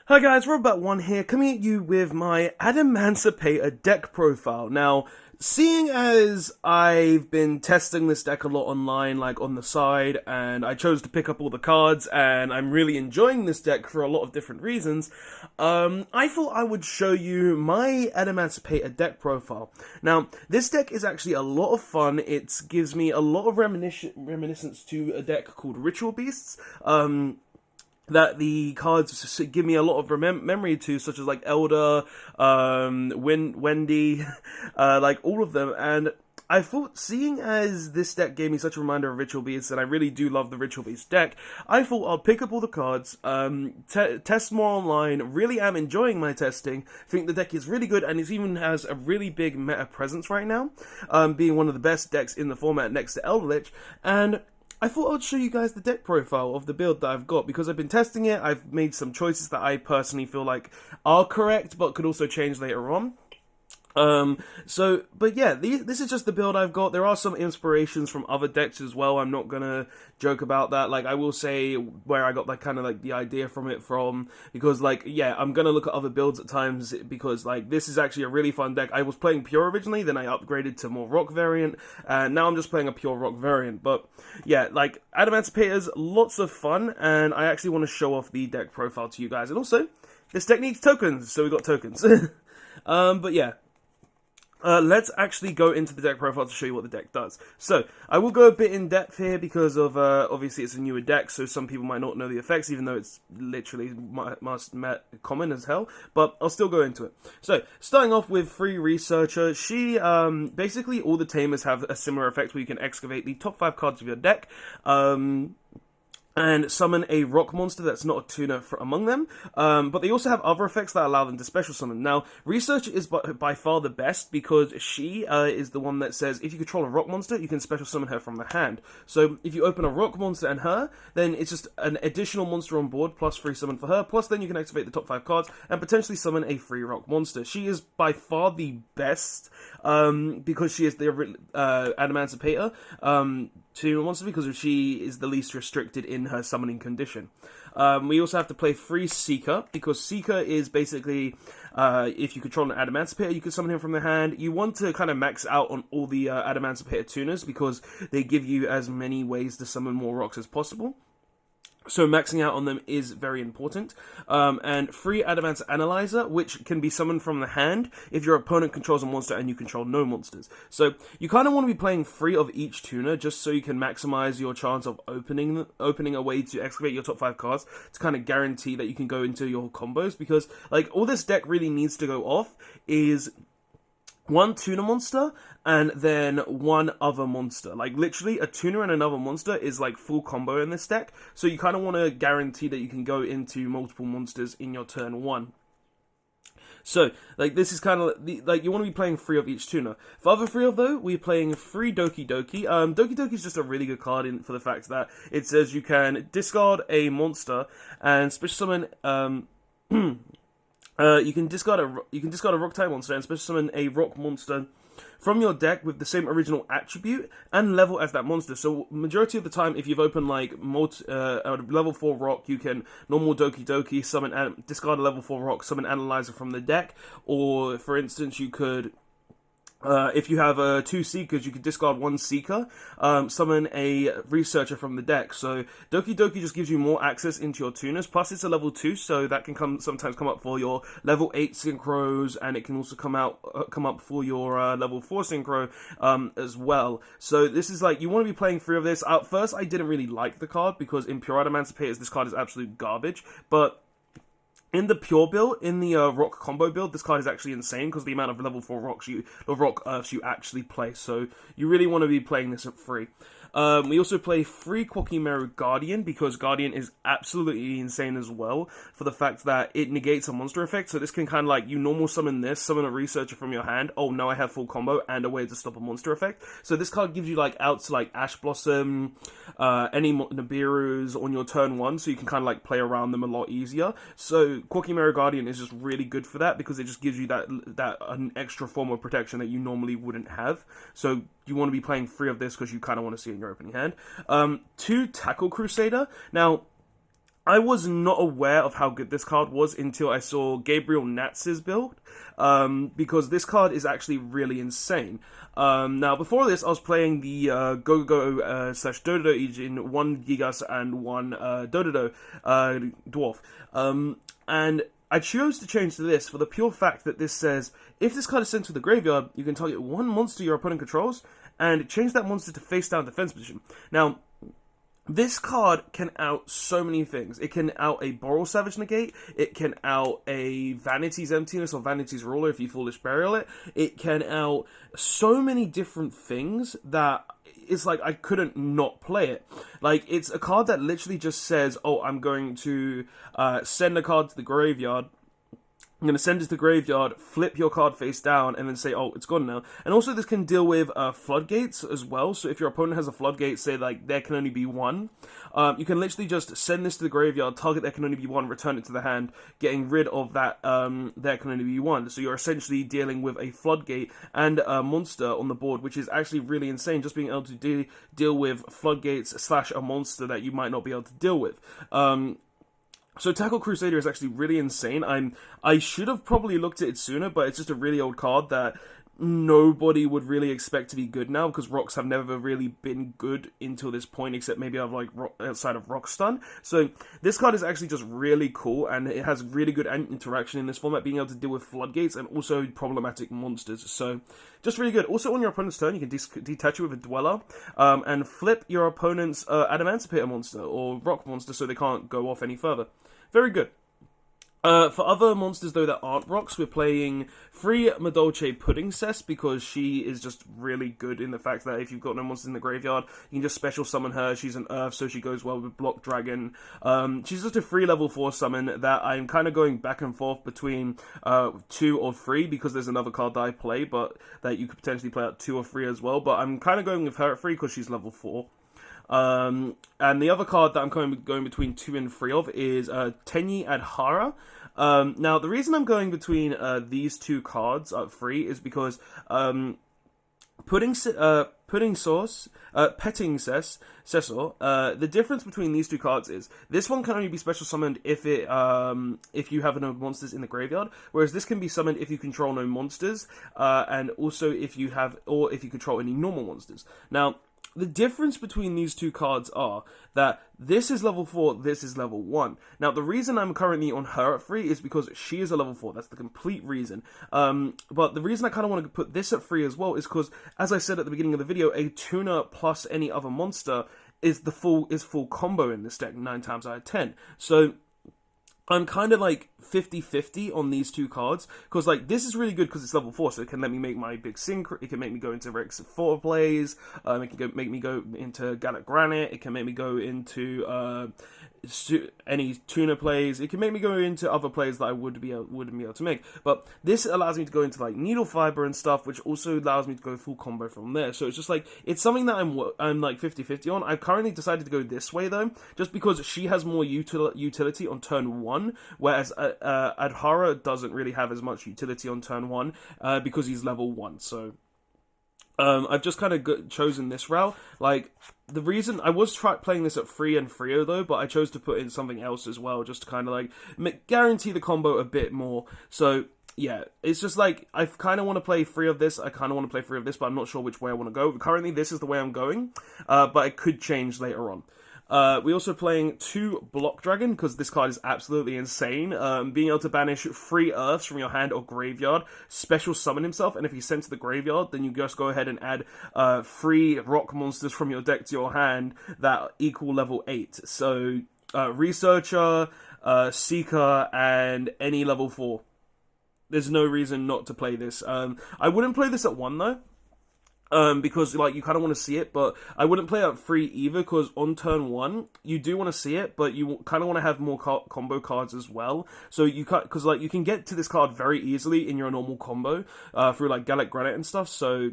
Hi guys, Robot1 here, coming at you with my Adamancipator deck profile. Now, seeing as I've been testing this deck a lot online, like on the side, and I chose to pick up all the cards, and I'm really enjoying this deck for a lot of different reasons, I thought I would show you my Adamancipator deck profile. Now, this deck is actually a lot of fun. It gives me a lot of reminiscence to a deck called Ritual Beasts, that the cards give me a lot of memory to, such as like Elder, Wendy, like all of them. And I thought, seeing as this deck gave me such a reminder of Ritual Beasts, and I really do love the Ritual Beast deck, I thought I'll pick up all the cards, test more online. Really am enjoying my testing. Think the deck is really good, and it even has a really big meta presence right now, being one of the best decks in the format next to Elder Lich. And I thought I'd show you guys the deck profile of the build that I've got, because I've been testing it. I've made some choices that I personally feel like are correct, but could also change later on. But yeah, this is just the build I've got. There are some inspirations from other decks as well. I'm not gonna joke about that. Like, I will say where I got like kind of like the idea from it from, because like, yeah, I'm gonna look at other builds at times, because like, this is actually a really fun deck. I was playing pure originally, then I upgraded to more rock variant, and now I'm just playing a pure rock variant. But yeah, like, Adamancipator's lots of fun, and I actually want to show off the deck profile to you guys. And also, this deck needs tokens, so we got tokens. But yeah. Let's actually go into the deck profile to show you what the deck does. So, I will go a bit in depth here because of, obviously it's a newer deck, so some people might not know the effects, even though it's literally common as hell, but I'll still go into it. So, starting off with Free Researcher, she, basically all the Tamers have a similar effect where you can excavate the top 5 cards of your deck, and summon a rock monster that's not a tuner among them, but they also have other effects that allow them to special summon. Now, Researcher is by far the best, because she is the one that says if you control a rock monster, you can special summon her from the hand. So if you open a rock monster and her, then it's just an additional monster on board, plus free summon for her, plus then you can activate the top 5 cards, and potentially summon a free rock monster. She is by far the best, because she is the Adamancipator, to monster, because she is the least restricted in her summoning condition. We also have to play Free Seeker, because Seeker is basically, if you control an Adamancipator, you can summon him from the hand. You want to kind of max out on all the Adamancipator tuners, because they give you as many ways to summon more rocks as possible. So maxing out on them is very important. And Free Adamance Analyzer, which can be summoned from the hand if your opponent controls a monster and you control no monsters. So you kind of want to be playing 3 of each tuner, just so you can maximize your chance of opening a way to excavate your top 5 cards, to kind of guarantee that you can go into your combos. Because like, all this deck really needs to go off is 1 tuner monster, and then 1 other monster. Like, literally, a tuner and another monster is, like, full combo in this deck, so you kind of want to guarantee that you can go into multiple monsters in your turn 1. So, like, this is kind of, like, you want to be playing 3 of each tuner. For other 3 of though, we're playing Free Doki Doki. Doki Doki is just a really good card for the fact that it says you can discard a monster and special summon, you can discard a rock type monster and special summon a rock monster from your deck with the same original attribute and level as that monster. So majority of the time, if you've opened like a level 4 rock, you can normal Doki Doki, summon discard a level 4 rock, summon Analyzer from the deck, or for instance, you could. If you have 2 Seekers, you can discard 1 Seeker, summon a Researcher from the deck. So Doki Doki just gives you more access into your tuners, plus it's a level 2, so that can sometimes come up for your level 8 Synchros, and it can also come up for your level 4 Synchro as well. So this is like, you want to be playing 3 of this. At first, I didn't really like the card, because in Pure Adamancipators, this card is absolute garbage, but in the pure build, in the rock combo build, this card is actually insane, because the amount of level 4 rock earths you actually play. So you really want to be playing this at 3. We also play Free Quakimeru Guardian, because Guardian is absolutely insane as well, for the fact that it negates a monster effect. So this can kind of like, you normal summon this, summon a Researcher from your hand, oh, now I have full combo and a way to stop a monster effect. So this card gives you like outs to like Ash Blossom, any Nibiru's on your turn 1, so you can kind of like play around them a lot easier. So Quakimeru Guardian is just really good for that, because it just gives you that an extra form of protection that you normally wouldn't have. So you want to be playing 3 of this, because you kind of want to see it in your opening hand. 2 Tackle Crusader. Now, I was not aware of how good this card was until I saw Gabriel Natz's build, because this card is actually really insane. Now, before this, I was playing the Go-Go slash Dododo in 1 Gigas and 1 Dododo Dwarf. And I chose to change to this for the pure fact that this says, if this card is sent to the graveyard, you can target one monster your opponent controls, and change that monster to face down defense position. Now, this card can out so many things. It can out a Boral Savage Negate. It can out a Vanity's Emptiness or Vanity's Ruler if you Foolish Burial it. It can out so many different things that it's like I couldn't not play it. Like, it's a card that literally just says, oh, I'm going to send a card to the graveyard. I'm going to send it to the graveyard, flip your card face down, and then say, oh, it's gone now. And also this can deal with floodgates as well. So if your opponent has a floodgate, say, like, there can only be one, you can literally just send this to the graveyard, target there can only be one, return it to the hand, getting rid of that there can only be one. So you're essentially dealing with a floodgate and a monster on the board, which is actually really insane, just being able to deal with floodgates / a monster that you might not be able to deal with. So Tackle Crusader is actually really insane. I should have probably looked at it sooner, but it's just a really old card that nobody would really expect to be good now, because rocks have never really been good until this point, except maybe outside of Rock Stun. So this card is actually just really cool, and it has really good interaction in this format, being able to deal with floodgates and also problematic monsters. So just really good. Also, on your opponent's turn, you can detach it with a Dweller, and flip your opponent's Adamancipator monster or rock monster so they can't go off any further. Very good. For other monsters, though, that aren't rocks, we're playing free Madolche Pudding Cess, because she is just really good in the fact that if you've got no monsters in the graveyard, you can just special summon her. She's an Earth, so she goes well with Block Dragon. She's just a free level 4 summon that I'm kind of going back and forth between 2 or 3, because there's another card that I play, but that you could potentially play at 2 or 3 as well. But I'm kind of going with her at 3 because she's level 4. And the other card that I'm going between 2 and 3 of is Tenyi Adhara. Now, the reason I'm going between these two cards at 3 is because Petting Cessor, the difference between these two cards is this one can only be special summoned if you have no monsters in the graveyard, whereas this can be summoned if you control no monsters, and also if you control any normal monsters. Now, the difference between these two cards are that this is level 4, this is level 1. Now, the reason I'm currently on her at 3 is because she is a level 4. That's the complete reason. But the reason I kind of want to put this at 3 as well is because, as I said at the beginning of the video, a tuner plus any other monster is full combo in this deck 9 times out of 10. So I'm kind of like 50-50 on these two cards, because like this is really good because it's level 4, so it can let me make my big sync, it can make me go into Rex 4 plays, it can make me go into Gallic Granite, it can make me go into any tuner plays, it can make me go into other plays that I wouldn't be able to make. But this allows me to go into like Needle Fiber and stuff, which also allows me to go full combo from there. So it's just like, it's something that I'm like 50-50 on. I've currently decided to go this way though, just because she has more utility on turn 1, whereas Adhara doesn't really have as much utility on turn 1 because he's level 1. So I've just kind of chosen this route. Like, the reason I was playing this at 3 and 3 though, but I chose to put in something else as well, just to kind of like guarantee the combo a bit more. So yeah, it's just like, I kind of want to play 3 of this, I kind of want to play 3 of this, but I'm not sure which way I want to go. Currently, this is the way I'm going, but it could change later on. We're also playing 2 Block Dragon, because this card is absolutely insane. Being able to banish 3 Earths from your hand or graveyard, special summon himself, and if he's sent to the graveyard, then you just go ahead and add 3 rock monsters from your deck to your hand that equal level 8. So, Researcher, Seeker, and any level 4. There's no reason not to play this. I wouldn't play this at 1 though. Because like you kind of want to see it, but I wouldn't play at 3 either, because on turn 1 you do want to see it, but you kind of want to have more combo cards as well. So you can't, because like you can get to this card very easily in your normal combo through like Gallic Granite and stuff. So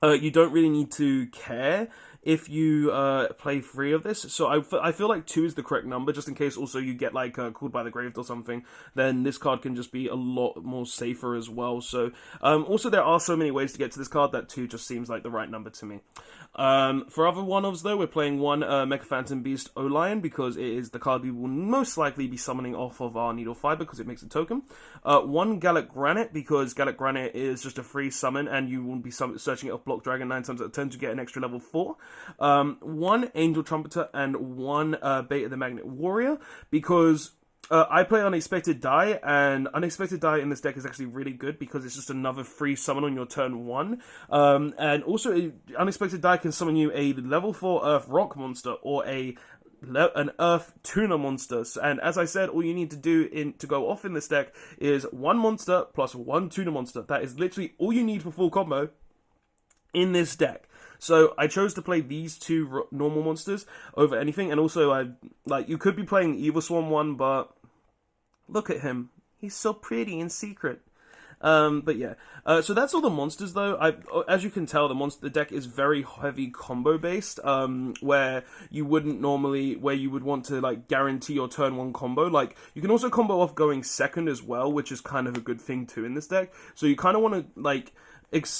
you don't really need to care if you play 3 of this. So I feel like 2 is the correct number, just in case also you get like Called by the Grave or something. Then this card can just be a lot more safer as well. So also there are so many ways to get to this card that 2 just seems like the right number to me. For other one-ofs though, we're playing 1 Mecha Phantom Beast O-Lion, because it is the card we will most likely be summoning off of our Needle Fiber, because it makes a token. 1 Gallic Granite, because Gallic Granite is just a free summon, and you will be searching it off Block Dragon 9 times out of 10 to get an extra level 4. 1 Angel Trumpeter, and 1 Beta the Magnet Warrior, because I play Unexpected Die, and Unexpected Die in this deck is actually really good because it's just another free summon on your turn 1. And also, Unexpected Die can summon you a level 4 Earth Rock monster or an Earth Tuna monster. And as I said, all you need to do to go off in this deck is 1 monster plus 1 Tuna monster. That is literally all you need for full combo in this deck. So I chose to play these 2 normal monsters over anything, and also you could be playing the Evil Swarm one, but look at him, he's so pretty in secret. But yeah, so that's all the monsters though. As you can tell, the deck is very heavy combo based, where you wouldn't normally, where you would want to like guarantee your turn 1 combo. Like you can also combo off going second as well, which is kind of a good thing too in this deck. So you kind of want to like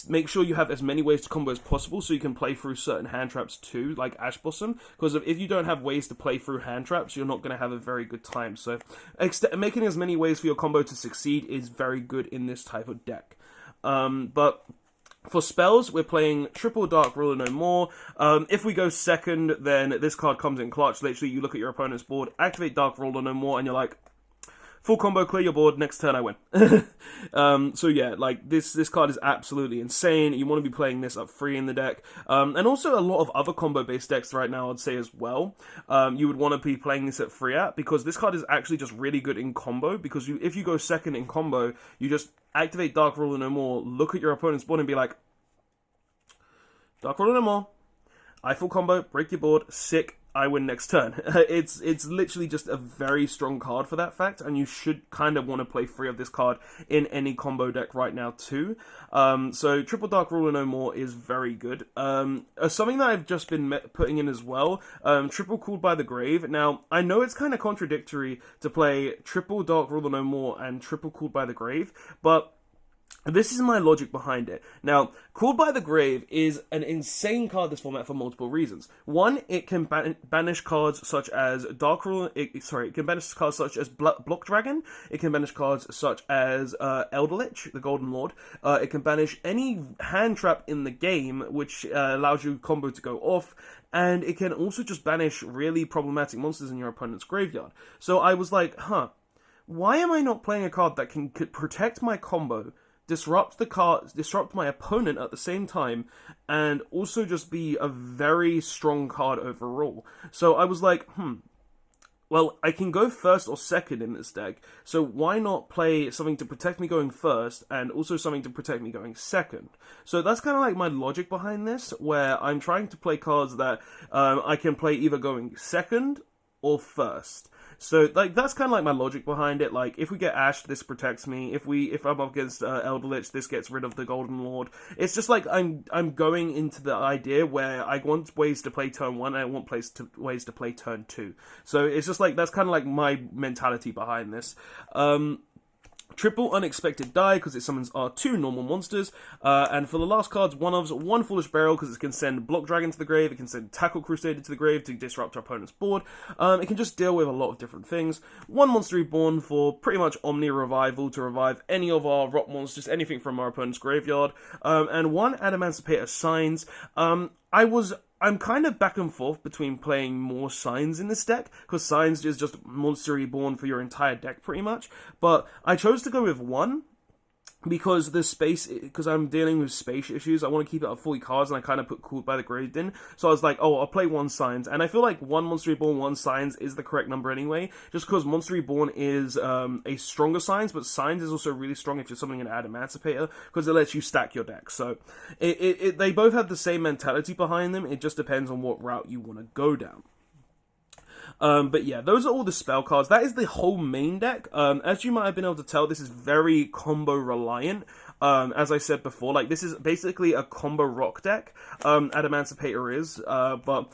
make sure you have as many ways to combo as possible, so you can play through certain hand traps too, like Ash Blossom, because if you don't have ways to play through hand traps, you're not going to have a very good time. So making as many ways for your combo to succeed is very good in this type of deck. But for spells, we're playing triple Dark Ruler No More. If we go second, then this card comes in clutch. Literally, you look at your opponent's board, activate Dark Ruler No More, and you're like, full combo, clear your board, next turn I win. So yeah, like this card is absolutely insane. You want to be playing this up free in the deck. And also a lot of other combo-based decks right now, I'd say as well. You would want to be playing this at free at, because this card is actually just really good in combo, because if you go second in combo, you just activate Dark Ruler No More, look at your opponent's board and be like, Dark Ruler No More, I full combo, break your board, sick, I win next turn. It's literally just a very strong card for that fact, and you should kind of want to play 3 of this card in any combo deck right now too. So triple Dark Ruler No More is very good. Something that I've just been putting in as well, triple Called by the Grave. Now, I know it's kind of contradictory to play triple Dark Ruler No More and triple Called by the Grave, but this is my logic behind it. Now, Called by the Grave is an insane card this format for multiple reasons. One, it can banish cards such as Dark Ruler. It can banish cards such as Block Dragon. It can banish cards such as Elder Lich, the Golden Lord. It can banish any hand trap in the game, which allows your combo to go off. And it can also just banish really problematic monsters in your opponent's graveyard. So I was like, why am I not playing a card that could protect my combo, disrupt my opponent at the same time, and also just be a very strong card overall? So I was like, well, I can go first or second in this deck, so why not play something to protect me going first, and also something to protect me going second? So that's kind of like my logic behind this, where I'm trying to play cards that I can play either going second or first. So, like, that's kind of like my logic behind it. Like, if we get Ash, this protects me. If I'm up against Elder Lich, this gets rid of the Golden Lord. It's just like I'm going into the idea where I want ways to play turn 1, and I want ways to play turn 2. So it's just like, that's kind of like my mentality behind this. Triple Unexpected Die, because it summons our 2 normal monsters. And for the last cards, one Foolish Burial, because it can send Block Dragon to the grave, it can send Tackle Crusader to the grave to disrupt our opponent's board. It can just deal with a lot of different things. 1 Monster Reborn for pretty much Omni Revival, to revive any of our rock monsters, anything from our opponent's graveyard. And 1 Adamancipator Signs. I'm kind of back and forth between playing more Signs in this deck, because Signs is just Monster Reborn for your entire deck, pretty much. But I chose to go with 1, because I'm dealing with space issues. I want to keep it at 40 cards, and I kind of put Called by the Grave in. So I was like, I'll play 1 Signs. And I feel like 1 Monster Reborn, 1 Signs is the correct number anyway, just because Monster Reborn is a stronger Signs, but Signs is also really strong if you're summoning an Adamancipator, because it lets you stack your deck. So they both have the same mentality behind them. It just depends on what route you want to go down. But yeah, those are all the spell cards. That is the whole main deck. As you might have been able to tell, this is very combo reliant. As I said before, like, this is basically a combo rock deck, Adamancipator is, but,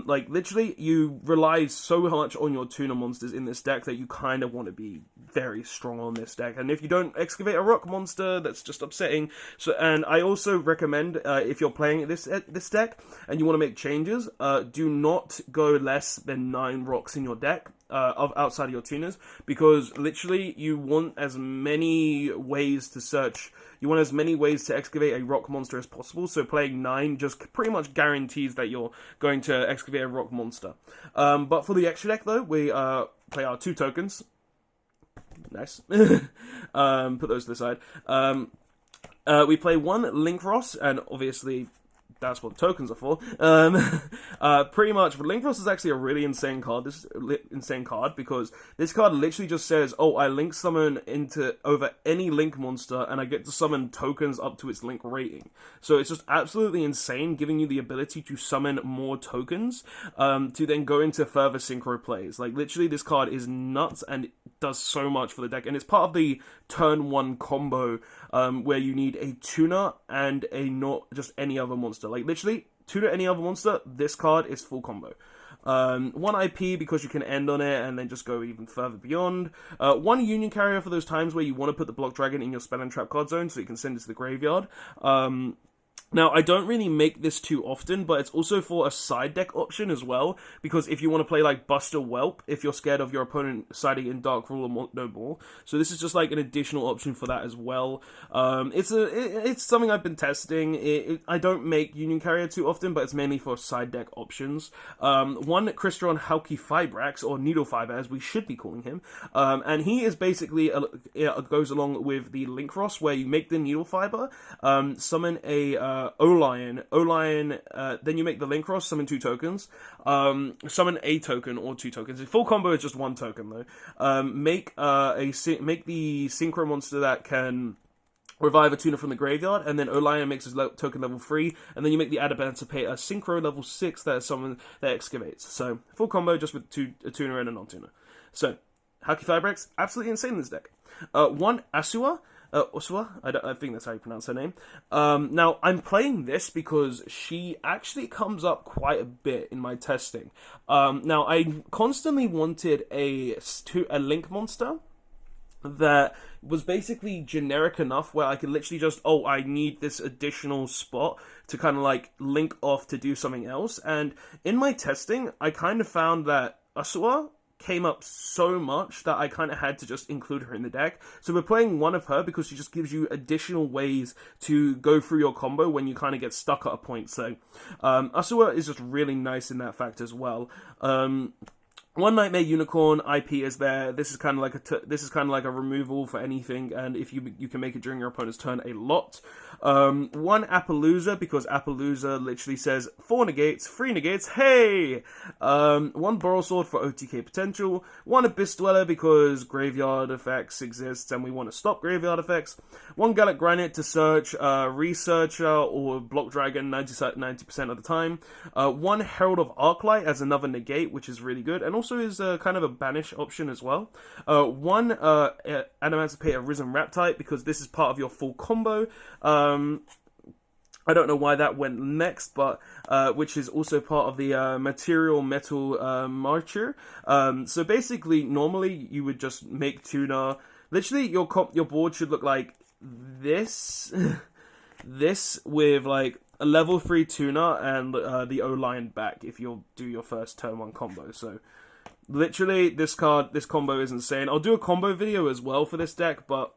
like, literally, you rely so much on your tuner monsters in this deck that you kind of want to be very strong on this deck, and if you don't excavate a rock monster, that's just upsetting. So, and I also recommend, if you're playing this deck, and you want to make changes, do not go less than 9 rocks in your deck, outside of your tuners, because literally you want as many ways to search, you want as many ways to excavate a rock monster as possible, so playing 9 just pretty much guarantees that you're going to excavate a rock monster. But for the extra deck though, we play our 2 tokens. Nice. Put those to the side. We play 1 Link Ross, and obviously that's what tokens are for. Pretty much, Link Ross is actually a really insane card. This is insane card because this card literally just says, oh, I link summon into over any Link monster, and I get to summon tokens up to its Link rating. So it's just absolutely insane, giving you the ability to summon more tokens, to then go into further synchro plays. Like, literally, this card is nuts, and it does so much for the deck, and it's part of the turn 1 combo, where you need a tuner and a not just any other monster. Like, literally, tuner any other monster, this card is full combo. 1 IP because you can end on it and then just go even further beyond. 1 Union Carrier for those times where you want to put the Block Dragon in your spell and trap card zone so you can send it to the graveyard. Now, I don't really make this too often, but it's also for a side deck option as well, because if you want to play, like, Buster Whelp, if you're scared of your opponent siding in Dark Rule or No More. So this is just, like, an additional option for that as well. It's something I've been testing. I don't make Union Carrier too often, but it's mainly for side deck options. 1 Crystron Halki Fibrax, or Needle Fiber, as we should be calling him. And he is basically, goes along with the Link Ross, where you make the Needle Fiber, summon a O-Lion, then you make the Link Ross, summon 2 tokens, summon a token or 2 tokens. The full combo is just 1 token though. Make the Synchro monster that can revive a tuner from the graveyard, and then O-Lion makes his token level 3, and then you make the Adamancipator Synchro level 6 that is someone that excavates. So, full combo just with a tuner and a non-tuner. So, Halki Fibrax, absolutely insane in this deck. 1 Asua, Usua, I think that's how you pronounce her name. Now, I'm playing this because she actually comes up quite a bit in my testing. Now, I constantly wanted a Link monster that was basically generic enough where I could literally just, oh, I need this additional spot to kind of, like, link off to do something else. And in my testing, I kind of found that Asua came up so much that I kind of had to just include her in the deck. So we're playing 1 of her because she just gives you additional ways to go through your combo when you kind of get stuck at a point. So Asua is just really nice in that fact as well. 1 Nightmare Unicorn IP is there. This is kind of like a removal for anything, and if you can make it during your opponent's turn a lot. 1 Appaloosa, because Appaloosa literally says 4 negates, 3 negates, hey! 1 Boral Sword for OTK potential. 1 Abyss Dweller because graveyard effects exists and we want to stop graveyard effects. 1 Gallic Granite to search Researcher or Block Dragon 90% of the time. 1 Herald of Arclight as another negate, which is really good, and also is kind of a banish option as well. 1 Adamancipator Risen Raptite, because this is part of your full combo. I don't know why that went next, but which is also part of the Material Metal Marcher. So basically, normally you would just make tuner. Literally, your board should look like this. This with like a level 3 tuner and the O-Lion back if you'll do your first turn 1 combo. So literally, this combo is insane. I'll do a combo video as well for this deck, but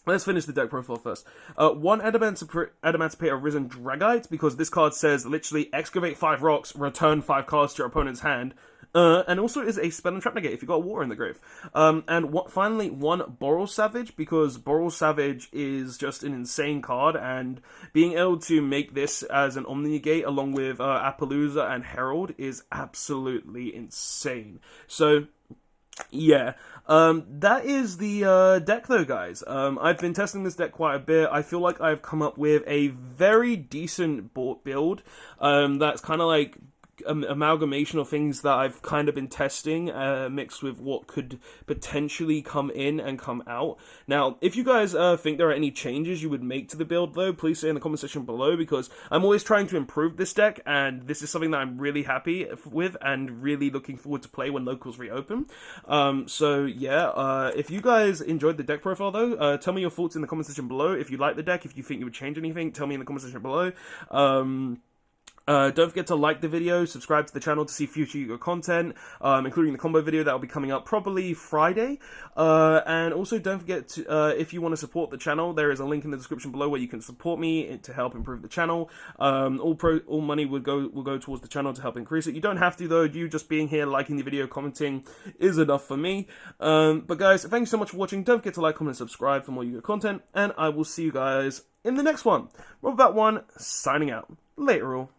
let's finish the deck profile first. 1 Adamancipator Risen Dragite, because this card says literally excavate 5 rocks, return 5 cards to your opponent's hand. And also is a spell and trap negate if you've got War in the Grave. And finally, 1 Boral Savage, because Boral Savage is just an insane card, and being able to make this as an Omni Negate along with Appaloosa and Herald is absolutely insane. So, yeah, that is the deck though, guys. I've been testing this deck quite a bit. I feel like I've come up with a very decent build that's kind of like amalgamation of things that I've kind of been testing, mixed with what could potentially come in and come out. Now, if you guys think there are any changes you would make to the build, though, please say in the comment section below, because I'm always trying to improve this deck, and this is something that I'm really happy with and really looking forward to play when locals reopen. So yeah, if you guys enjoyed the deck profile, though, tell me your thoughts in the comment section below. If you like the deck, if you think you would change anything, tell me in the comment section below. Don't forget to like the video, subscribe to the channel to see future Yu-Gi-Oh content, including the combo video that will be coming up probably Friday. And also don't forget to, if you want to support the channel, there is a link in the description below where you can support me to help improve the channel. All money will go towards the channel to help increase it. You don't have to, though. You just being here, liking the video, commenting is enough for me. But guys, thanks so much for watching. Don't forget to like, comment, and subscribe for more Yu-Gi-Oh content, and I will see you guys in the next one. Robobat1 signing out. Later all.